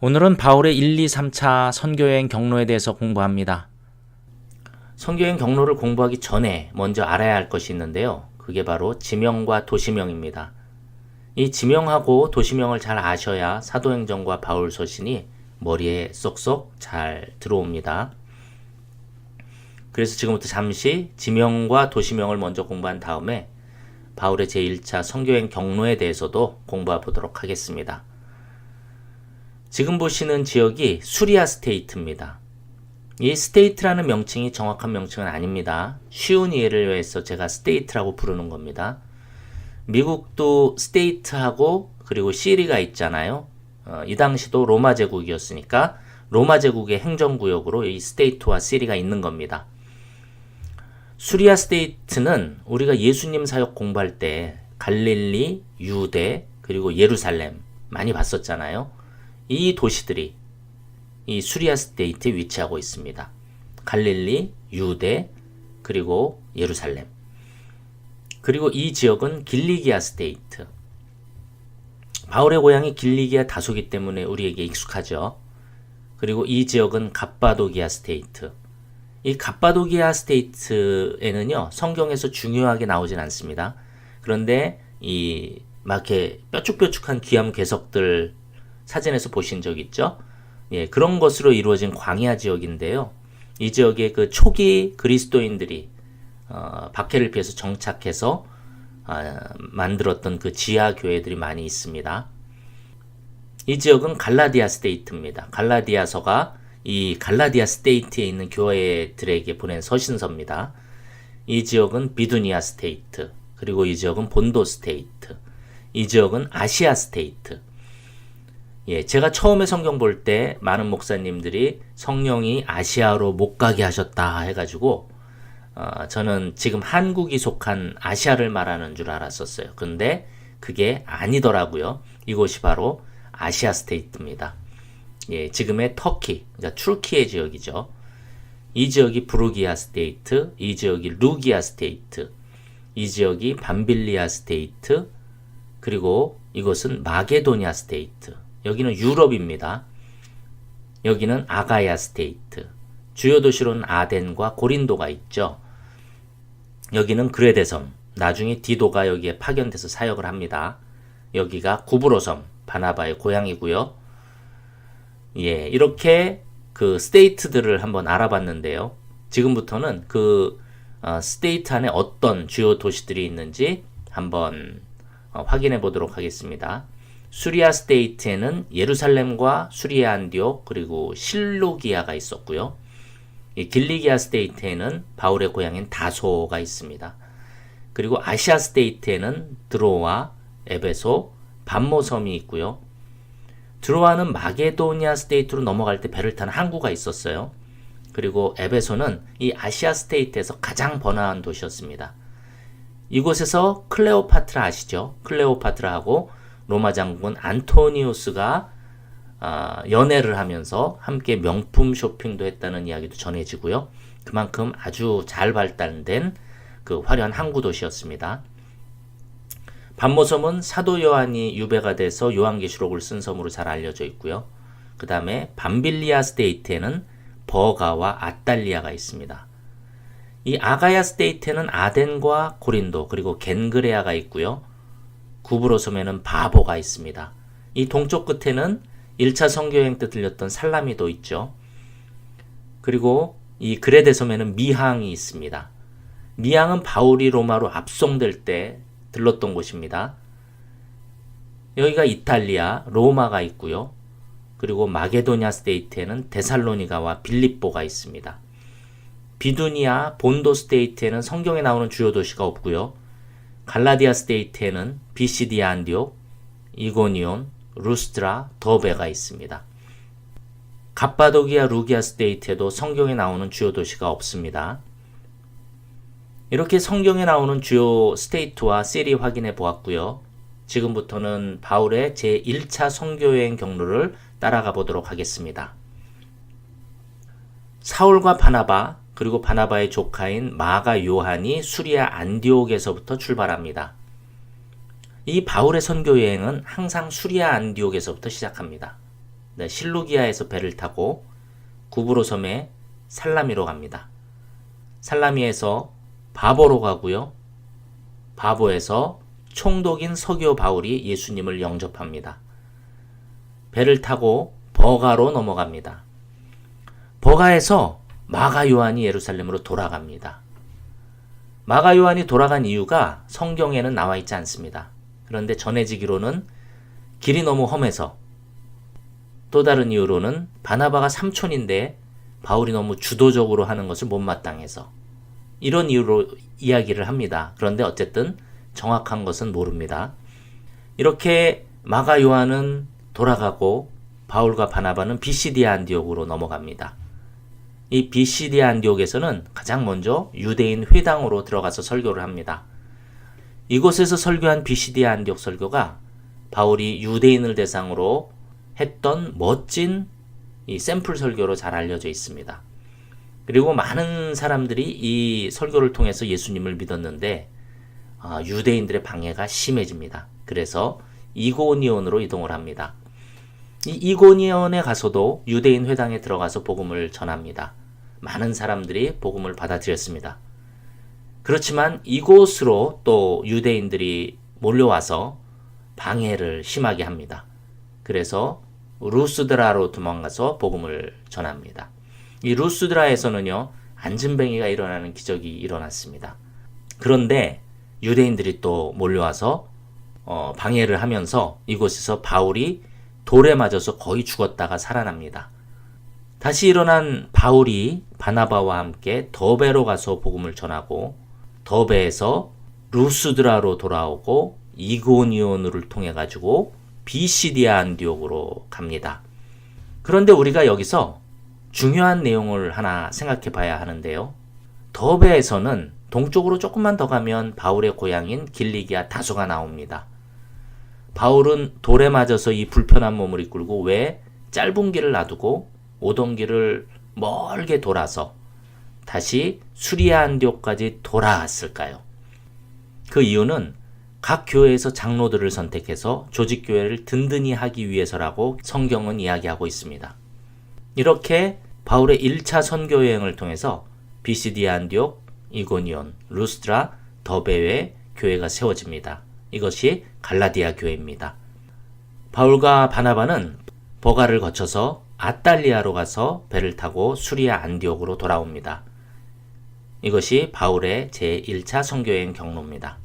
오늘은 바울의 1, 2, 3차 선교여행 경로에 대해서 공부합니다. 선교여행 경로를 공부하기 전에 먼저 알아야 할 것이 있는데요. 그게 바로 지명과 도시명입니다. 이 지명하고 도시명을 잘 아셔야 사도행전과 바울 서신이 머리에 쏙쏙 잘 들어옵니다. 그래서 지금부터 잠시 지명과 도시명을 먼저 공부한 다음에 바울의 제1차 선교여행 경로에 대해서도 공부해 보도록 하겠습니다. 지금 보시는 지역이 수리아 스테이트입니다. 이 스테이트라는 명칭이 정확한 명칭은 아닙니다. 쉬운 이해를 위해서 제가 스테이트라고 부르는 겁니다. 미국도 스테이트하고 그리고 시리가 있잖아요. 이 당시도 로마 제국이었으니까 로마 제국의 행정구역으로 이 스테이트와 시리가 있는 겁니다. 수리아 스테이트는 우리가 예수님 사역 공부할 때 갈릴리, 유대, 그리고 예루살렘 많이 봤었잖아요. 이 도시들이 이 수리아 스테이트에 위치하고 있습니다. 갈릴리, 유대, 그리고 예루살렘. 그리고 이 지역은 길리기아 스테이트. 바울의 고향이 길리기아 다소기 때문에 우리에게 익숙하죠. 그리고 이 지역은 갑바도기아 스테이트. 이 갑바도기아 스테이트에는요, 성경에서 중요하게 나오진 않습니다. 그런데 막 이렇게 뾰족뾰족한 귀암 괴석들 사진에서 보신 적 있죠? 예, 그런 것으로 이루어진 광야 지역인데요. 이 지역에 그 초기 그리스도인들이 박해를 피해서 정착해서 만들었던 그 지하 교회들이 많이 있습니다. 이 지역은 갈라디아 스테이트입니다. 갈라디아서가 이 갈라디아 스테이트에 있는 교회들에게 보낸 서신서입니다. 이 지역은 비두니아 스테이트, 그리고 이 지역은 본도 스테이트, 이 지역은 아시아 스테이트. 예, 제가 처음에 성경 볼 때 많은 목사님들이 성령이 아시아로 못 가게 하셨다 해가지고 저는 지금 한국이 속한 아시아를 말하는 줄 알았었어요. 근데 그게 아니더라고요. 이곳이 바로 아시아 스테이트입니다. 예, 지금의 터키, 그러니까 툴키의 지역이죠. 이 지역이 부르기아 스테이트, 이 지역이 루기아 스테이트, 이 지역이 밤빌리아 스테이트, 그리고 이것은 마게도니아 스테이트. 여기는 유럽입니다. 여기는 아가야 스테이트. 주요 도시로는 아덴과 고린도가 있죠. 여기는 그레데섬. 나중에 디도가 여기에 파견돼서 사역을 합니다. 여기가 구브로섬, 바나바의 고향이고요. 예, 이렇게 그 스테이트들을 한번 알아봤는데요. 지금부터는 그 스테이트 안에 어떤 주요 도시들이 있는지 한번 확인해 보도록 하겠습니다. 수리아 스테이트에는 예루살렘과 수리아 안디옥 그리고 실루기아가 있었고요. 길리기아 스테이트에는 바울의 고향인 다소가 있습니다. 그리고 아시아 스테이트에는 드로아, 에베소, 반모섬이 있고요. 드로아는 마게도니아 스테이트로 넘어갈 때 배를 탄 항구가 있었어요. 그리고 에베소는 이 아시아 스테이트에서 가장 번화한 도시였습니다. 이곳에서 클레오파트라 아시죠? 클레오파트라하고 로마 장군 안토니우스가 연애를 하면서 함께 명품 쇼핑도 했다는 이야기도 전해지고요. 그만큼 아주 잘 발달된 그 화려한 항구 도시였습니다. 반모섬은 사도 요한이 유배가 돼서 요한계시록을 쓴 섬으로 잘 알려져 있고요. 그 다음에 밤빌리아 스테이트에는 버가와 아탈리아가 있습니다. 이 아가야 스테이트에는 아덴과 고린도 그리고 겐그레아가 있고요. 구브로섬에는 바보가 있습니다. 이 동쪽 끝에는 1차 선교여행 때 들렸던 살라미도 있죠. 그리고 이 그레데섬에는 미항이 있습니다. 미항은 바울이 로마로 압송될 때 들렀던 곳입니다. 여기가 이탈리아, 로마가 있고요. 그리고 마게도니아 스테이트에는 데살로니가와 빌립보가 있습니다. 비두니아, 본도 스테이트에는 성경에 나오는 주요 도시가 없고요. 갈라디아 스테이트에는 비시디아 안디옥, 이고니온, 루스트라, 더베가 있습니다. 갑바도기아 루기아 스테이트에도 성경에 나오는 주요 도시가 없습니다. 이렇게 성경에 나오는 주요 스테이트와 시리 확인해 보았고요. 지금부터는 바울의 제1차 선교여행 경로를 따라가 보도록 하겠습니다. 사울과 바나바, 그리고 바나바의 조카인 마가 요한이 수리아 안디옥에서부터 출발합니다. 이 바울의 선교여행은 항상 수리아 안디옥에서부터 시작합니다. 실루기아에서 배를 타고 구브로 섬에 살라미로 갑니다. 살라미에서 바보로 가고요. 바보에서 총독인 서기오 바울이 예수님을 영접합니다. 배를 타고 버가로 넘어갑니다. 버가에서 마가 요한이 예루살렘으로 돌아갑니다. 마가 요한이 돌아간 이유가 성경에는 나와 있지 않습니다. 그런데 전해지기로는 길이 너무 험해서, 또 다른 이유로는 바나바가 삼촌인데 바울이 너무 주도적으로 하는 것을 못마땅해서, 이런 이유로 이야기를 합니다. 그런데 어쨌든 정확한 것은 모릅니다. 이렇게 마가 요한은 돌아가고 바울과 바나바는 비시디아 안디옥으로 넘어갑니다. 이 비시디아 안디옥에서는 가장 먼저 유대인 회당으로 들어가서 설교를 합니다. 이곳에서 설교한 비시디아 안디옥 설교가 바울이 유대인을 대상으로 했던 멋진 이 샘플 설교로 잘 알려져 있습니다. 그리고 많은 사람들이 이 설교를 통해서 예수님을 믿었는데 유대인들의 방해가 심해집니다. 그래서 이고니온으로 이동을 합니다. 이 이고니온에 가서도 유대인 회당에 들어가서 복음을 전합니다. 많은 사람들이 복음을 받아들였습니다. 그렇지만 이곳으로 또 유대인들이 몰려와서 방해를 심하게 합니다. 그래서 루스드라로 도망가서 복음을 전합니다. 이 루스드라에서는요, 안진뱅이가 일어나는 기적이 일어났습니다. 그런데 유대인들이 또 몰려와서 방해를 하면서 이곳에서 바울이 돌에 맞아서 거의 죽었다가 살아납니다. 다시 일어난 바울이 바나바와 함께 더베로 가서 복음을 전하고, 더베에서 루스드라로 돌아오고 이고니온을 통해 가지고 비시디아 안디옥으로 갑니다. 그런데 우리가 여기서 중요한 내용을 하나 생각해 봐야 하는데요. 더베에서는 동쪽으로 조금만 더 가면 바울의 고향인 길리기아 다소가 나옵니다. 바울은 돌에 맞아서 이 불편한 몸을 이끌고 왜 짧은 길을 놔두고 오던 길을 멀게 돌아서 다시 수리아 안디옥까지 돌아왔을까요? 그 이유는 각 교회에서 장로들을 선택해서 조직교회를 든든히 하기 위해서라고 성경은 이야기하고 있습니다. 이렇게 바울의 1차 선교 여행을 통해서 비시디아 안디옥, 이고니온, 루스드라, 더베에 교회가 세워집니다. 이것이 갈라디아 교회입니다. 바울과 바나바는 버가를 거쳐서 아탈리아로 가서 배를 타고 수리아 안디옥으로 돌아옵니다. 이것이 바울의 제1차 선교여행 경로입니다.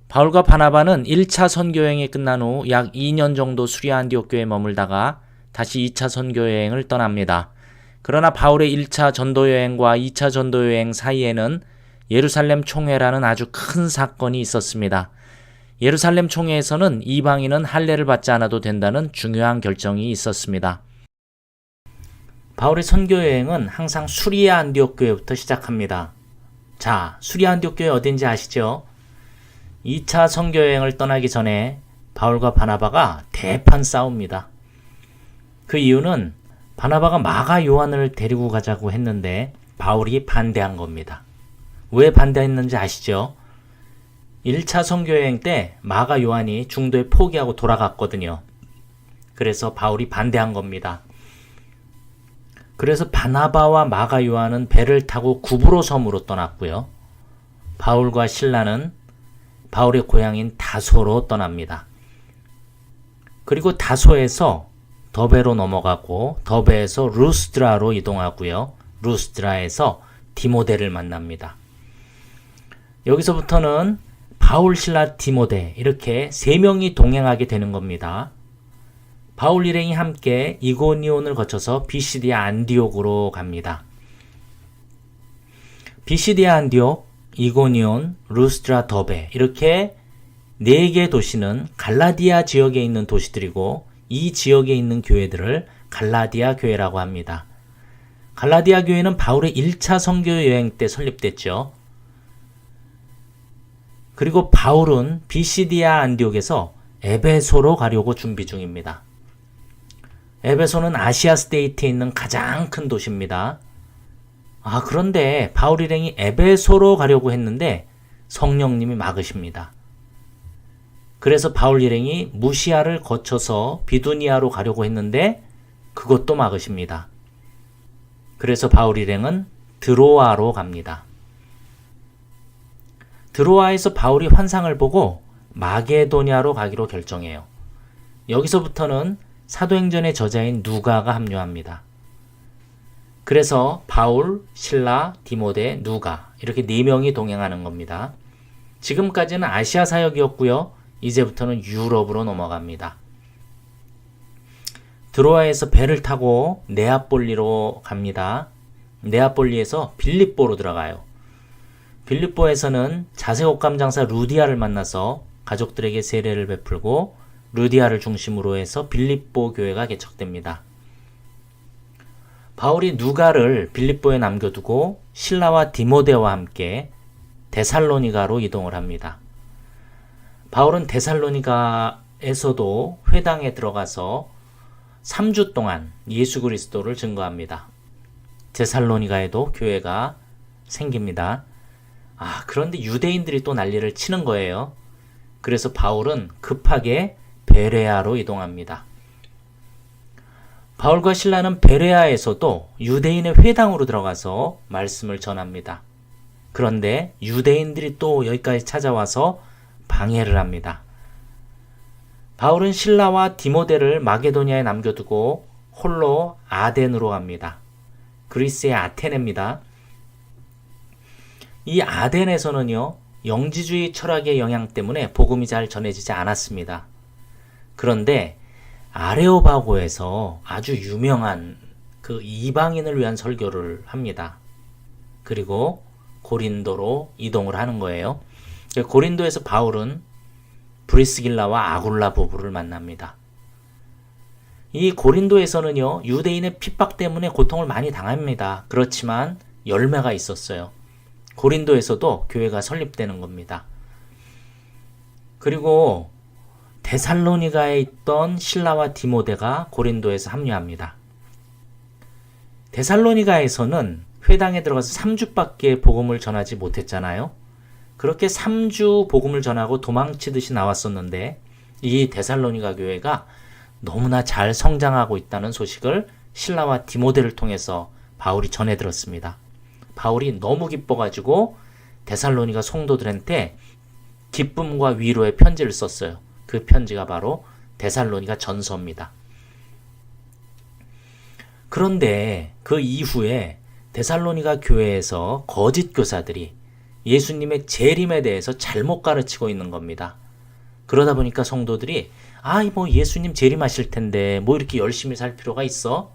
바울과 바나바는 1차 선교여행이 끝난 후 약 2년 정도 수리아 안디옥 교회에 머물다가 다시 2차 선교여행을 떠납니다. 그러나 바울의 1차 전도여행과 2차 전도여행 사이에는 예루살렘 총회라는 아주 큰 사건이 있었습니다. 예루살렘 총회에서는 이방인은 할례를 받지 않아도 된다는 중요한 결정이 있었습니다. 바울의 선교여행은 항상 수리아 안디옥 교회부터 시작합니다. 자, 수리아 안디옥 교회 어딘지 아시죠? 2차 선교여행을 떠나기 전에 바울과 바나바가 대판 싸웁니다. 그 이유는 바나바가 마가 요한을 데리고 가자고 했는데 바울이 반대한 겁니다. 왜 반대했는지 아시죠? 1차 선교여행 때 마가 요한이 중도에 포기하고 돌아갔거든요. 그래서 바울이 반대한 겁니다. 그래서 바나바와 마가 요한은 배를 타고 구브로 섬으로 떠났고요. 바울과 실라는 바울의 고향인 다소로 떠납니다. 그리고 다소에서 더베로 넘어가고 더베에서 루스드라로 이동하고요. 루스드라에서 디모데를 만납니다. 여기서부터는 바울, 실라, 디모데 이렇게 세 명이 동행하게 되는 겁니다. 바울 일행이 함께 이고니온을 거쳐서 비시디아 안디옥으로 갑니다. 비시디아 안디옥, 이고니온, 루스드라, 더베 이렇게 4개 도시는 갈라디아 지역에 있는 도시들이고 이 지역에 있는 교회들을 갈라디아 교회라고 합니다. 갈라디아 교회는 바울의 1차 선교 여행 때 설립됐죠. 그리고 바울은 비시디아 안디옥에서 에베소로 가려고 준비 중입니다. 에베소는 아시아 스테이트에 있는 가장 큰 도시입니다. 그런데 바울 일행이 에베소로 가려고 했는데 성령님이 막으십니다. 그래서 바울 일행이 무시아를 거쳐서 비두니아로 가려고 했는데 그것도 막으십니다. 그래서 바울 일행은 드로아로 갑니다. 드로아에서 바울이 환상을 보고 마게도냐로 가기로 결정해요. 여기서부터는 사도행전의 저자인 누가가 합류합니다. 그래서 바울, 실라, 디모데, 누가 이렇게 4명이 동행하는 겁니다. 지금까지는 아시아 사역이었고요. 이제부터는 유럽으로 넘어갑니다. 드로아에서 배를 타고 네아폴리로 갑니다. 네아폴리에서 빌립보로 들어가요. 빌립보에서는 자색옥감 장사 루디아를 만나서 가족들에게 세례를 베풀고 루디아를 중심으로 해서 빌립보 교회가 개척됩니다. 바울이 누가를 빌립보에 남겨두고 실라와 디모데와 함께 데살로니가로 이동을 합니다. 바울은 데살로니가에서도 회당에 들어가서 3주 동안 예수 그리스도를 증거합니다. 데살로니가에도 교회가 생깁니다. 그런데 유대인들이 또 난리를 치는 거예요. 그래서 바울은 급하게 베레아로 이동합니다. 바울과 실라는 베레아에서도 유대인의 회당으로 들어가서 말씀을 전합니다. 그런데 유대인들이 또 여기까지 찾아와서 방해를 합니다. 바울은 실라와 디모데를 마게도니아에 남겨두고 홀로 아덴으로 갑니다. 그리스의 아테네입니다. 이 아덴에서는요, 영지주의 철학의 영향 때문에 복음이 잘 전해지지 않았습니다. 그런데 아레오바고에서 아주 유명한 그 이방인을 위한 설교를 합니다. 그리고 고린도로 이동을 하는 거예요. 고린도에서 바울은 브리스길라와 아굴라 부부를 만납니다. 이 고린도에서는요, 유대인의 핍박 때문에 고통을 많이 당합니다. 그렇지만 열매가 있었어요. 고린도에서도 교회가 설립되는 겁니다. 그리고 데살로니가에 있던 실라와 디모데가 고린도에서 합류합니다. 데살로니가에서는 회당에 들어가서 3주밖에 복음을 전하지 못했잖아요. 그렇게 3주 복음을 전하고 도망치듯이 나왔었는데 이 데살로니가 교회가 너무나 잘 성장하고 있다는 소식을 실라와 디모데를 통해서 바울이 전해 들었습니다. 바울이 너무 기뻐가지고 데살로니가 성도들한테 기쁨과 위로의 편지를 썼어요. 그 편지가 바로 데살로니가 전서입니다. 그런데 그 이후에 데살로니가 교회에서 거짓 교사들이 예수님의 재림에 대해서 잘못 가르치고 있는 겁니다. 그러다 보니까 성도들이 뭐 예수님 재림하실 텐데 뭐 이렇게 열심히 살 필요가 있어?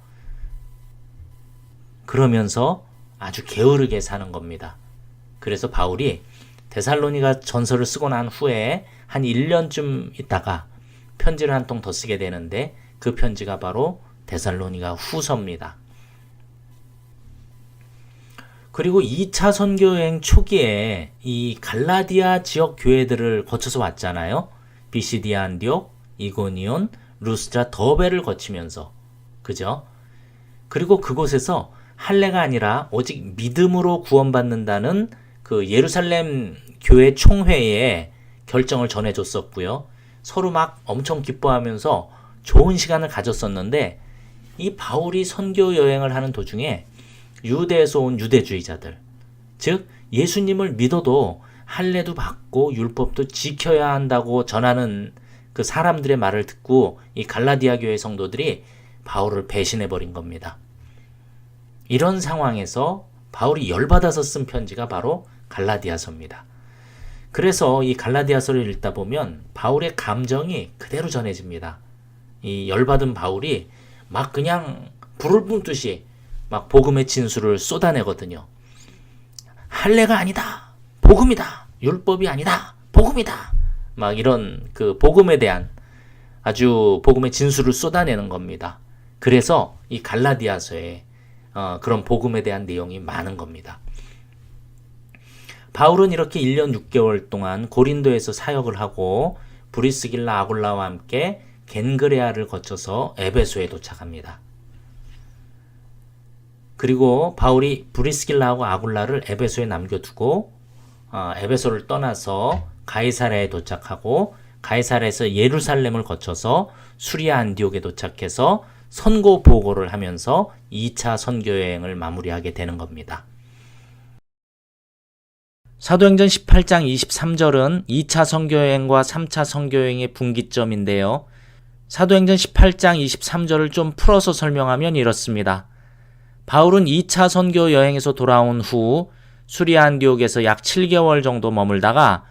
그러면서 아주 게으르게 사는 겁니다. 그래서 바울이 데살로니가 전서를 쓰고 난 후에 한 1년쯤 있다가 편지를 한 통 더 쓰게 되는데 그 편지가 바로 데살로니가 후서입니다. 그리고 2차 선교여행 초기에 이 갈라디아 지역 교회들을 거쳐서 왔잖아요. 비시디아 안디옥, 이고니온, 루스드라, 더베를 거치면서. 그죠? 그리고 그곳에서 할례가 아니라 오직 믿음으로 구원받는다는 그 예루살렘 교회 총회에 결정을 전해줬었고요. 서로 막 엄청 기뻐하면서 좋은 시간을 가졌었는데 이 바울이 선교 여행을 하는 도중에 유대에서 온 유대주의자들, 즉 예수님을 믿어도 할례도 받고 율법도 지켜야 한다고 전하는 그 사람들의 말을 듣고 이 갈라디아 교회 성도들이 바울을 배신해버린 겁니다. 이런 상황에서 바울이 열받아서 쓴 편지가 바로 갈라디아서입니다. 그래서 이 갈라디아서를 읽다 보면 바울의 감정이 그대로 전해집니다. 이 열받은 바울이 막 그냥 불을 뿜듯이 막 복음의 진수를 쏟아내거든요. 할례가 아니다. 복음이다. 율법이 아니다. 복음이다. 막 이런 그 복음에 대한 아주 복음의 진수를 쏟아내는 겁니다. 그래서 이 갈라디아서에 그런 복음에 대한 내용이 많은 겁니다. 바울은 이렇게 1년 6개월 동안 고린도에서 사역을 하고 브리스길라 아굴라와 함께 겐그레아를 거쳐서 에베소에 도착합니다. 그리고 바울이 브리스길라하고 아굴라를 에베소에 남겨두고 에베소를 떠나서 가이사랴에 도착하고 가이사랴에서 예루살렘을 거쳐서 수리아 안디옥에 도착해서 선고 보고를 하면서 2차 선교 여행을 마무리하게 되는 겁니다. 사도행전 18장 23절은 2차 선교 여행과 3차 선교 여행의 분기점인데요. 사도행전 18장 23절을 좀 풀어서 설명하면 이렇습니다. 바울은 2차 선교 여행에서 돌아온 후 수리아 안디옥에서 약 7개월 정도 머물다가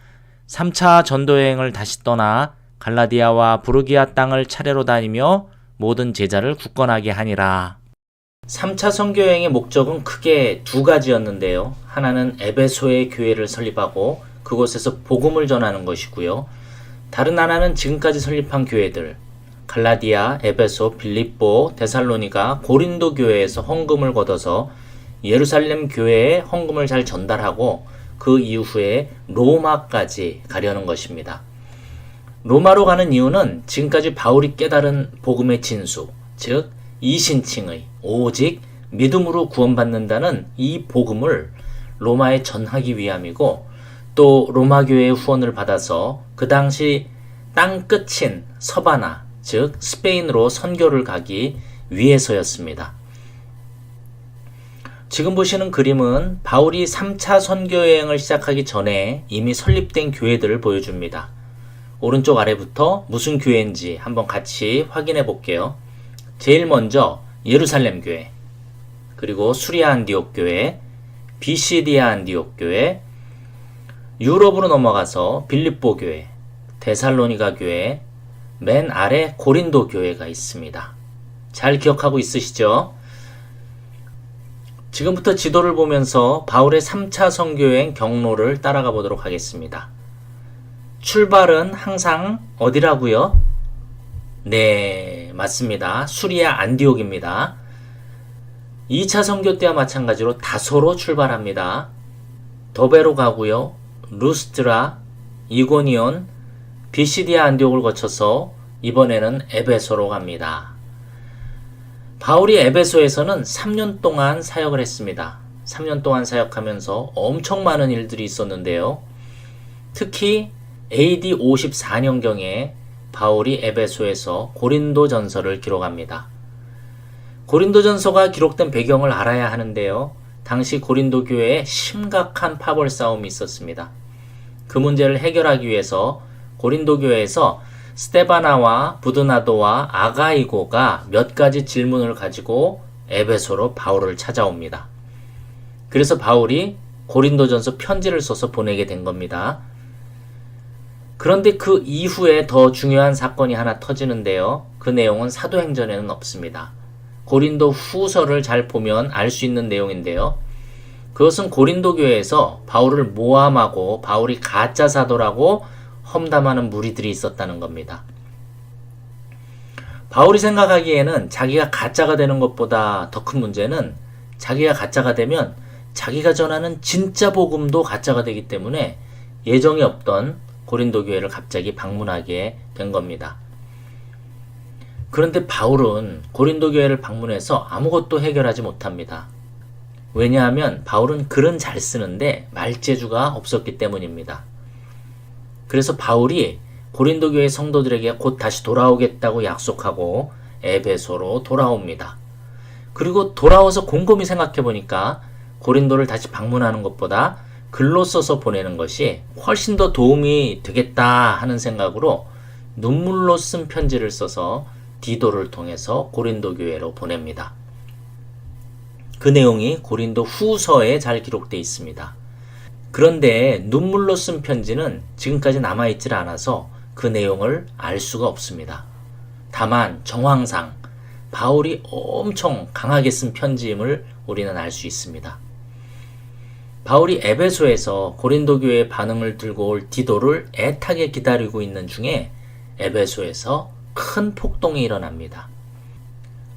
3차 전도 여행을 다시 떠나 갈라디아와 부르기아 땅을 차례로 다니며 모든 제자를 굳건하게 하니라. 3차 선교 여행의 목적은 크게 두 가지였는데요. 하나는 에베소의 교회를 설립하고 그곳에서 복음을 전하는 것이고요. 다른 하나는 지금까지 설립한 교회들, 갈라디아, 에베소, 빌립보, 데살로니가, 고린도 교회에서 헌금을 걷어서 예루살렘 교회에 헌금을 잘 전달하고 그 이후에 로마까지 가려는 것입니다. 로마로 가는 이유는 지금까지 바울이 깨달은 복음의 진수, 즉 이신칭의 오직 믿음으로 구원받는다는 이 복음을 로마에 전하기 위함이고, 또 로마 교회의 후원을 받아서 그 당시 땅 끝인 서바나, 즉 스페인으로 선교를 가기 위해서였습니다. 지금 보시는 그림은 바울이 3차 선교 여행을 시작하기 전에 이미 설립된 교회들을 보여줍니다. 오른쪽 아래부터 무슨 교회인지 한번 같이 확인해 볼게요. 제일 먼저 예루살렘 교회, 그리고 수리아 안디옥 교회, 비시디아 안디옥 교회, 유럽으로 넘어가서 빌립보 교회, 데살로니가 교회, 맨 아래 고린도 교회가 있습니다. 잘 기억하고 있으시죠? 지금부터 지도를 보면서 바울의 3차 선교여행 경로를 따라가 보도록 하겠습니다. 출발은 항상 어디라고요? 네, 맞습니다. 수리아 안디옥입니다. 2차 선교 때와 마찬가지로 다소로 출발합니다. 더베로 가고요. 루스트라, 이고니온, 비시디아 안디옥을 거쳐서 이번에는 에베소로 갑니다. 바울이 에베소에서는 3년 동안 사역을 했습니다. 3년 동안 사역하면서 엄청 많은 일들이 있었는데요. 특히 AD 54년경에 바울이 에베소에서 고린도전서를 기록합니다. 고린도전서가 기록된 배경을 알아야 하는데요. 당시 고린도 교회에 심각한 파벌 싸움이 있었습니다. 그 문제를 해결하기 위해서 고린도 교회에서 스테바나와 부드나도와 아가이고가 몇 가지 질문을 가지고 에베소로 바울을 찾아옵니다. 그래서 바울이 고린도전서 편지를 써서 보내게 된 겁니다. 그런데 그 이후에 더 중요한 사건이 하나 터지는데요. 그 내용은 사도행전에는 없습니다. 고린도 후서를 잘 보면 알 수 있는 내용인데요. 그것은 고린도 교회에서 바울을 모함하고 바울이 가짜 사도라고 험담하는 무리들이 있었다는 겁니다. 바울이 생각하기에는 자기가 가짜가 되는 것보다 더 큰 문제는 자기가 가짜가 되면 자기가 전하는 진짜 복음도 가짜가 되기 때문에 예정이 없던 고린도 교회를 갑자기 방문하게 된 겁니다. 그런데 바울은 고린도 교회를 방문해서 아무것도 해결하지 못합니다. 왜냐하면 바울은 글은 잘 쓰는데 말재주가 없었기 때문입니다. 그래서 바울이 고린도 교회 성도들에게 곧 다시 돌아오겠다고 약속하고 에베소로 돌아옵니다. 그리고 돌아와서 곰곰이 생각해 보니까 고린도를 다시 방문하는 것보다 글로 써서 보내는 것이 훨씬 더 도움이 되겠다 하는 생각으로 눈물로 쓴 편지를 써서 디도를 통해서 고린도 교회로 보냅니다. 그 내용이 고린도 후서에 잘 기록되어 있습니다. 그런데 눈물로 쓴 편지는 지금까지 남아있질 않아서 그 내용을 알 수가 없습니다. 다만 정황상 바울이 엄청 강하게 쓴 편지임을 우리는 알 수 있습니다. 바울이 에베소에서 고린도 교회의 반응을 들고 올 디도를 애타게 기다리고 있는 중에 에베소에서 큰 폭동이 일어납니다.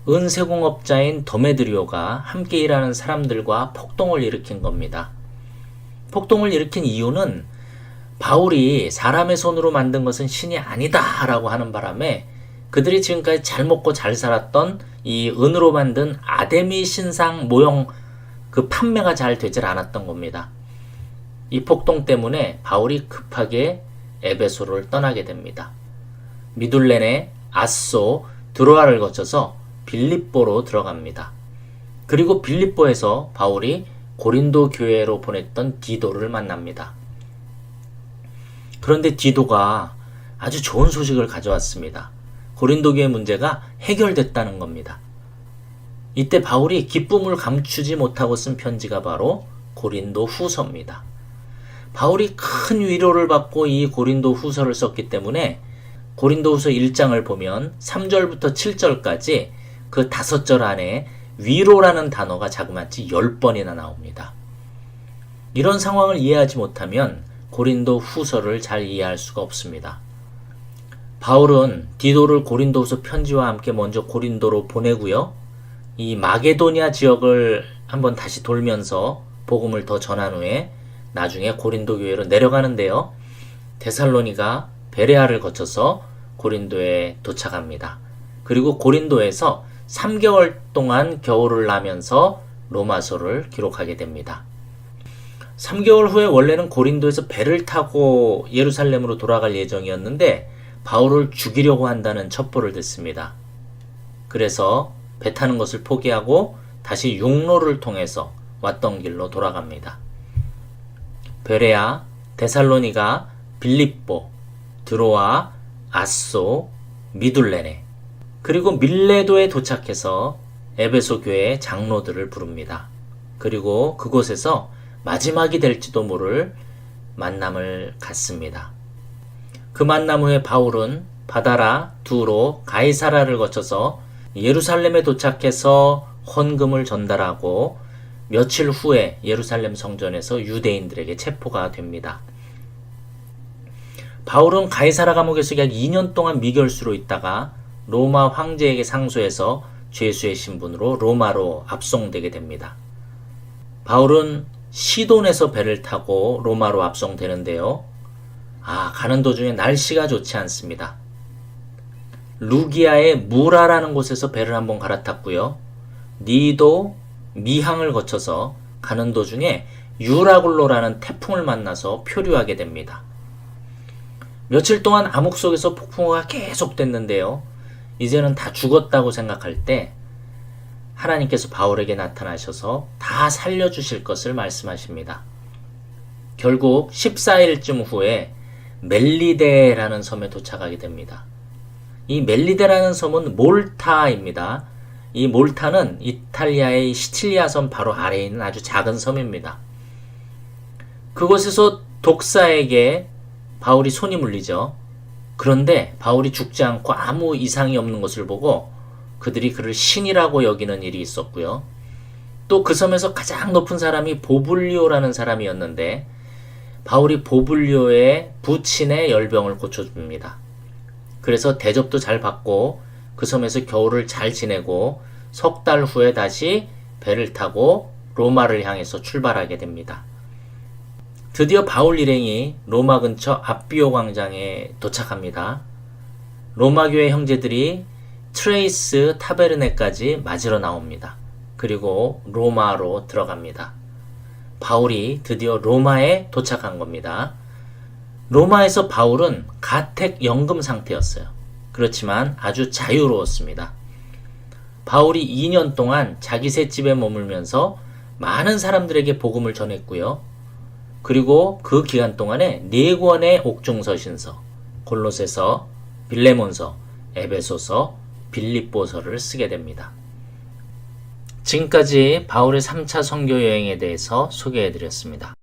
은세공업자인 더메드리오가 함께 일하는 사람들과 폭동을 일으킨 겁니다. 폭동을 일으킨 이유는 바울이 사람의 손으로 만든 것은 신이 아니다 라고 하는 바람에 그들이 지금까지 잘 먹고 잘 살았던 이 은으로 만든 아데미 신상 모형 그 판매가 잘 되질 않았던 겁니다. 이 폭동 때문에 바울이 급하게 에베소를 떠나게 됩니다. 미둘렌의 아소, 드로아를 거쳐서 빌립보로 들어갑니다. 그리고 빌립보에서 바울이 고린도 교회로 보냈던 디도를 만납니다. 그런데 디도가 아주 좋은 소식을 가져왔습니다. 고린도 교회 문제가 해결됐다는 겁니다. 이때 바울이 기쁨을 감추지 못하고 쓴 편지가 바로 고린도 후서입니다. 바울이 큰 위로를 받고 이 고린도 후서를 썼기 때문에 고린도 후서 1장을 보면 3절부터 7절까지 그 5절 안에 위로라는 단어가 자그마치 10번이나 나옵니다. 이런 상황을 이해하지 못하면 고린도 후서를 잘 이해할 수가 없습니다. 바울은 디도를 고린도 후서 편지와 함께 먼저 고린도로 보내고요. 이 마게도니아 지역을 한번 다시 돌면서 복음을 더 전한 후에 나중에 고린도 교회로 내려가는데요. 데살로니가 베레아를 거쳐서 고린도에 도착합니다. 그리고 고린도에서 3개월 동안 겨울을 나면서 로마서를 기록하게 됩니다. 3개월 후에 원래는 고린도에서 배를 타고 예루살렘으로 돌아갈 예정이었는데 바울을 죽이려고 한다는 첩보를 듣습니다. 그래서 배 타는 것을 포기하고 다시 육로를 통해서 왔던 길로 돌아갑니다. 베레아, 데살로니가, 빌립보, 드로아, 아소, 미둘레네, 그리고 밀레도에 도착해서 에베소 교회 장로들을 부릅니다. 그리고 그곳에서 마지막이 될지도 모를 만남을 갖습니다. 그 만남 후에 바울은 바다라, 두로, 가이사라를 거쳐서 예루살렘에 도착해서 헌금을 전달하고 며칠 후에 예루살렘 성전에서 유대인들에게 체포가 됩니다. 바울은 가이사라 감옥에서 약 2년 동안 미결수로 있다가 로마 황제에게 상소해서 죄수의 신분으로 로마로 압송되게 됩니다. 바울은 시돈에서 배를 타고 로마로 압송되는데요. 가는 도중에 날씨가 좋지 않습니다. 루기아의 무라라는 곳에서 배를 한번 갈아탔고요. 니도, 미항을 거쳐서 가는 도중에 유라굴로라는 태풍을 만나서 표류하게 됩니다. 며칠 동안 암흑 속에서 폭풍우가 계속됐는데요. 이제는 다 죽었다고 생각할 때 하나님께서 바울에게 나타나셔서 다 살려주실 것을 말씀하십니다. 결국 14일쯤 후에 멜리데라는 섬에 도착하게 됩니다. 이 멜리데라는 섬은 몰타입니다. 이 몰타는 이탈리아의 시칠리아 섬 바로 아래에 있는 아주 작은 섬입니다. 그곳에서 독사에게 바울이 손이 물리죠. 그런데 바울이 죽지 않고 아무 이상이 없는 것을 보고 그들이 그를 신이라고 여기는 일이 있었고요. 또 그 섬에서 가장 높은 사람이 보블리오라는 사람이었는데 바울이 보블리오의 부친의 열병을 고쳐줍니다. 그래서 대접도 잘 받고 그 섬에서 겨울을 잘 지내고 석 달 후에 다시 배를 타고 로마를 향해서 출발하게 됩니다. 드디어 바울 일행이 로마 근처 앞비오 광장에 도착합니다. 로마 교회 형제들이 트레이스 타베르네까지 맞으러 나옵니다. 그리고 로마로 들어갑니다. 바울이 드디어 로마에 도착한 겁니다. 로마에서 바울은 가택 연금 상태였어요. 그렇지만 아주 자유로웠습니다. 바울이 2년 동안 자기 셋집에 머물면서 많은 사람들에게 복음을 전했고요. 그리고 그 기간 동안에 4권의 옥중서신서, 골로새서, 빌레몬서, 에베소서, 빌립보서를 쓰게 됩니다. 지금까지 바울의 3차 선교 여행에 대해서 소개해드렸습니다.